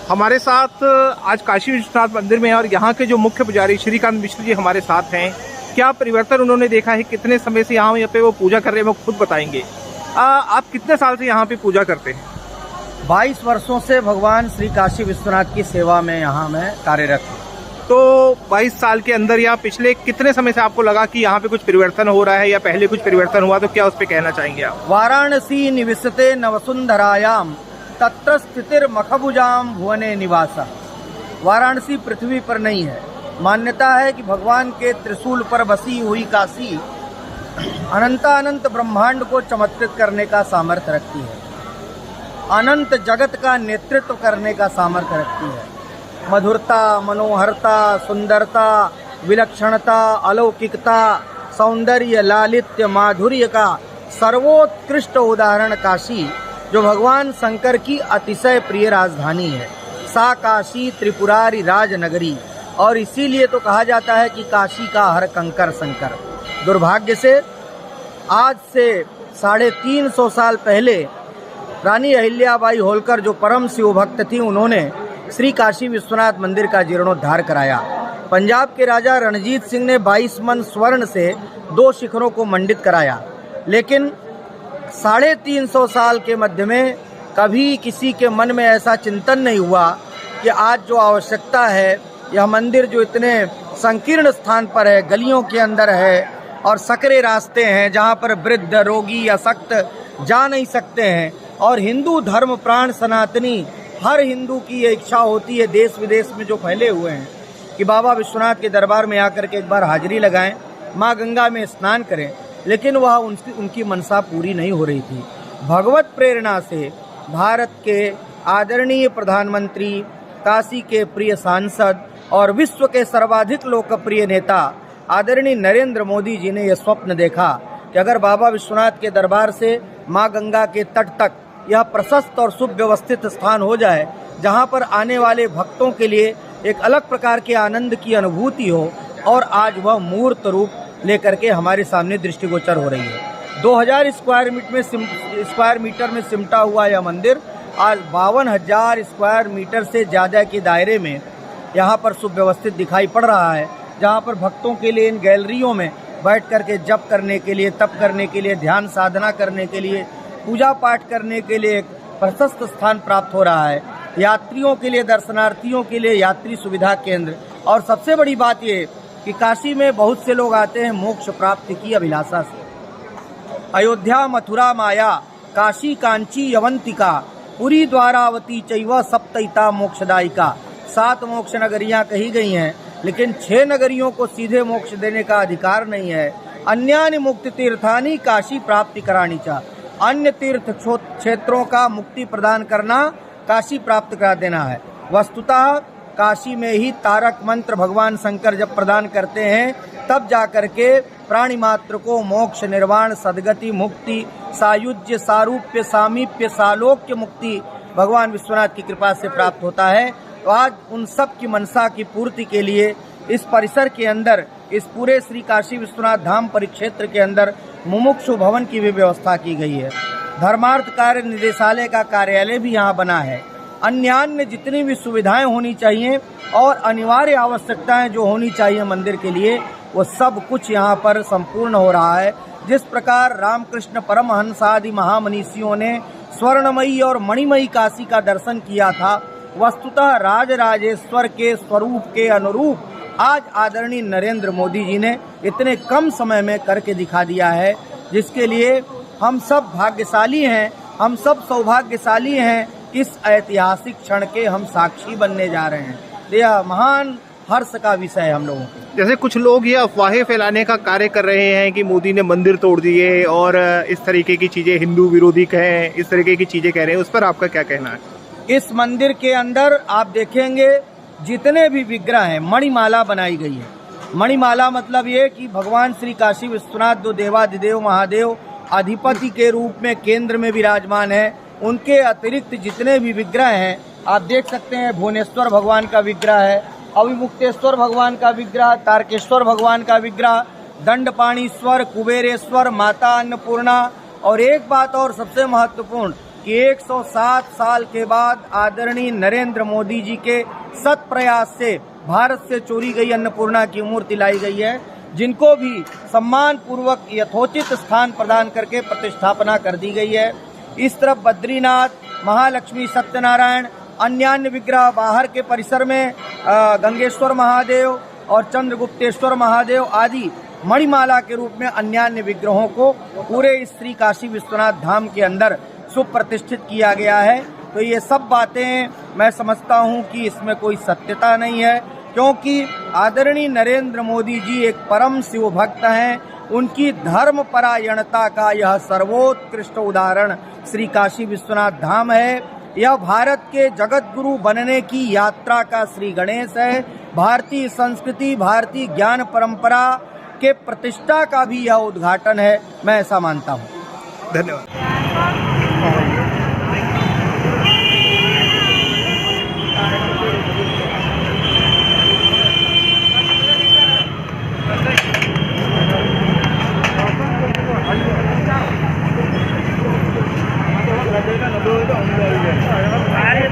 हमारे साथ आज काशी विश्वनाथ मंदिर में और यहाँ के जो मुख्य पुजारी श्रीकांत मिश्र जी हमारे साथ हैं। क्या परिवर्तन उन्होंने देखा है, कितने समय से यहाँ पे वो पूजा कर रहे हैं, वो खुद बताएंगे। आप कितने साल से यहाँ पे पूजा करते हैं? 22 वर्षों से भगवान श्री काशी विश्वनाथ की सेवा में यहाँ मैं कार्यरत हूँ। तो 22 साल के अंदर या पिछले कितने समय से आपको लगा कि यहाँ पे कुछ परिवर्तन हो रहा है या पहले कुछ परिवर्तन हुआ, तो क्या उस पर कहना चाहेंगे आप? वाराणसी निविशते नवसुंधरायाम तत्र स्थितिर्मखभुजाम भुवने निवासा। वाराणसी पृथ्वी पर नहीं है। मान्यता है कि भगवान के त्रिशूल पर बसी हुई काशी अनंत ब्रह्मांड को चमत्कृत करने का सामर्थ्य रखती है, अनंत जगत का नेतृत्व करने का सामर्थ्य रखती है। मधुरता, मनोहरता, सुंदरता, विलक्षणता, अलौकिकता, सौंदर्य, लालित्य, माधुर्य का सर्वोत्कृष्ट उदाहरण काशी, जो भगवान शंकर की अतिशय प्रिय राजधानी है। सा काशी त्रिपुरारी राजनगरी, और इसीलिए तो कहा जाता है कि काशी का हर कंकर शंकर। दुर्भाग्य से आज से 350 साल पहले रानी अहिल्याबाई होलकर, जो परम शिव भक्त थी, उन्होंने श्री काशी विश्वनाथ मंदिर का जीर्णोद्धार कराया। पंजाब के राजा रणजीत सिंह ने 22 मन स्वर्ण से 2 शिखरों को मंडित कराया, लेकिन 350 साल के मध्य में कभी किसी के मन में ऐसा चिंतन नहीं हुआ कि आज जो आवश्यकता है, यह मंदिर जो इतने संकीर्ण स्थान पर है, गलियों के अंदर है और सकरे रास्ते हैं जहाँ पर वृद्ध, रोगी, अशक्त जा नहीं सकते हैं, और हिंदू धर्म प्राण सनातनी हर हिंदू की ये इच्छा होती है, देश विदेश में जो फैले हुए हैं, कि बाबा विश्वनाथ के दरबार में आकर के एक बार हाजिरी लगाएं, माँ गंगा में स्नान करें, लेकिन वह उनकी मनसा पूरी नहीं हो रही थी। भगवत प्रेरणा से भारत के आदरणीय प्रधानमंत्री, काशी के प्रिय सांसद और विश्व के सर्वाधिक लोकप्रिय नेता आदरणीय नरेंद्र मोदी जी ने यह स्वप्न देखा कि अगर बाबा विश्वनाथ के दरबार से माँ गंगा के तट तक यह प्रशस्त और सुव्यवस्थित स्थान हो जाए, जहाँ पर आने वाले भक्तों के लिए एक अलग प्रकार के आनंद की अनुभूति हो, और आज वह मूर्त रूप लेकर के हमारे सामने दृष्टिगोचर हो रही है। 2000 स्क्वायर मीटर में सिमटा हुआ यह मंदिर आज 52,000 स्क्वायर मीटर से ज़्यादा के दायरे में यहाँ पर सुव्यवस्थित दिखाई पड़ रहा है, जहाँ पर भक्तों के लिए इन गैलरियों में बैठ करके जप करने के लिए, तप करने के लिए, ध्यान साधना करने के लिए, पूजा पाठ करने के लिए एक प्रशस्त स्थान प्राप्त हो रहा है। यात्रियों के लिए, दर्शनार्थियों के लिए यात्री सुविधा केंद्र, और सबसे बड़ी बात ये कि काशी में बहुत से लोग आते हैं मोक्ष प्राप्ति की अभिलाषा से। अयोध्या, मथुरा, माया, काशी, कांची, यवंतिका, पुरी, द्वारावती चैव सप्तैता मोक्षदायिका। 7 मोक्ष नगरियां कही गई हैं, लेकिन 6 नगरियों को सीधे मोक्ष देने का अधिकार नहीं है। अन्यानि मुक्ति तीर्थानि काशी प्राप्ति करानी चा। अन्य तीर्थ क्षेत्रों का मुक्ति प्रदान करना, काशी प्राप्त करा देना है। वस्तुतः काशी में ही तारक मंत्र भगवान शंकर जब प्रदान करते हैं, तब जाकर के प्राणी मात्र को मोक्ष, निर्वाण, सद्गति, मुक्ति, सायुज्य, सारूप्य, सामीप्य, सालोक्य मुक्ति भगवान विश्वनाथ की कृपा से प्राप्त होता है। तो आज उन सब की मनसा की पूर्ति के लिए इस परिसर के अंदर, इस पूरे श्री काशी विश्वनाथ धाम परिक्षेत्र के अंदर मुमुक्षु भवन की भी व्यवस्था की गई है। धर्मार्थ कार्य निदेशालय का कार्यालय भी यहाँ बना है। अन्य जितनी भी सुविधाएं होनी चाहिए और अनिवार्य आवश्यकताएं जो होनी चाहिए मंदिर के लिए, वो सब कुछ यहाँ पर संपूर्ण हो रहा है। जिस प्रकार रामकृष्ण परमहंस आदि महामनीषियों ने स्वर्णमयी और मणिमयी काशी का दर्शन किया था, वस्तुतः राजराजेश्वर के स्वरूप के अनुरूप आज आदरणीय नरेंद्र मोदी जी ने इतने कम समय में करके दिखा दिया है, जिसके लिए हम सब भाग्यशाली हैं, हम सब सौभाग्यशाली हैं। इस ऐतिहासिक क्षण के हम साक्षी बनने जा रहे हैं। यह महान हर्ष का विषय है हम लोगों को। जैसे कुछ लोग ये अफवाहें फैलाने का कार्य कर रहे हैं कि मोदी ने मंदिर तोड़ दिए और इस तरीके की चीजें हिंदू विरोधी हैं, इस तरीके की चीजें कह रहे हैं, उस पर आपका क्या कहना है? इस मंदिर के अंदर आप देखेंगे जितने भी विग्रह हैं, मणिमाला बनाई गई है। मणिमाला मतलब ये कि भगवान श्री काशी विश्वनाथ, जो देवाधिदेव महादेव अधिपति के रूप में केंद्र में विराजमान है, उनके अतिरिक्त जितने भी विग्रह हैं आप देख सकते हैं। भुवनेश्वर भगवान का विग्रह है, अविमुक्तेश्वर भगवान का विग्रह, तारकेश्वर भगवान का विग्रह, दंडपाणीश्वर, कुबेरेश्वर, माता अन्नपूर्णा, और एक बात और सबसे महत्वपूर्ण कि 107 साल के बाद आदरणीय नरेंद्र मोदी जी के सत प्रयास से भारत से चोरी गई अन्नपूर्णा की मूर्ति लाई गई है, जिनको भी सम्मान पूर्वक यथोचित स्थान प्रदान करके प्रतिष्ठापना कर दी गई है। इस तरफ बद्रीनाथ, महालक्ष्मी, सत्यनारायण, अन्यान्य विग्रह बाहर के परिसर में गंगेश्वर महादेव और चंद्रगुप्तेश्वर महादेव आदि मणिमाला के रूप में अन्यान्य विग्रहों को पूरे इस श्री काशी विश्वनाथ धाम के अंदर सुप्रतिष्ठित किया गया है। तो ये सब बातें मैं समझता हूँ कि इसमें कोई सत्यता नहीं है, क्योंकि आदरणीय नरेंद्र मोदी जी एक परम शिव भक्त हैं। उनकी धर्म परायणता का यह सर्वोत्कृष्ट उदाहरण श्री काशी विश्वनाथ धाम है। यह भारत के जगत गुरु बनने की यात्रा का श्री गणेश है। भारतीय संस्कृति, भारतीय ज्ञान परंपरा के प्रतिष्ठा का भी यह उद्घाटन है, मैं ऐसा मानता हूँ। धन्यवाद। अरे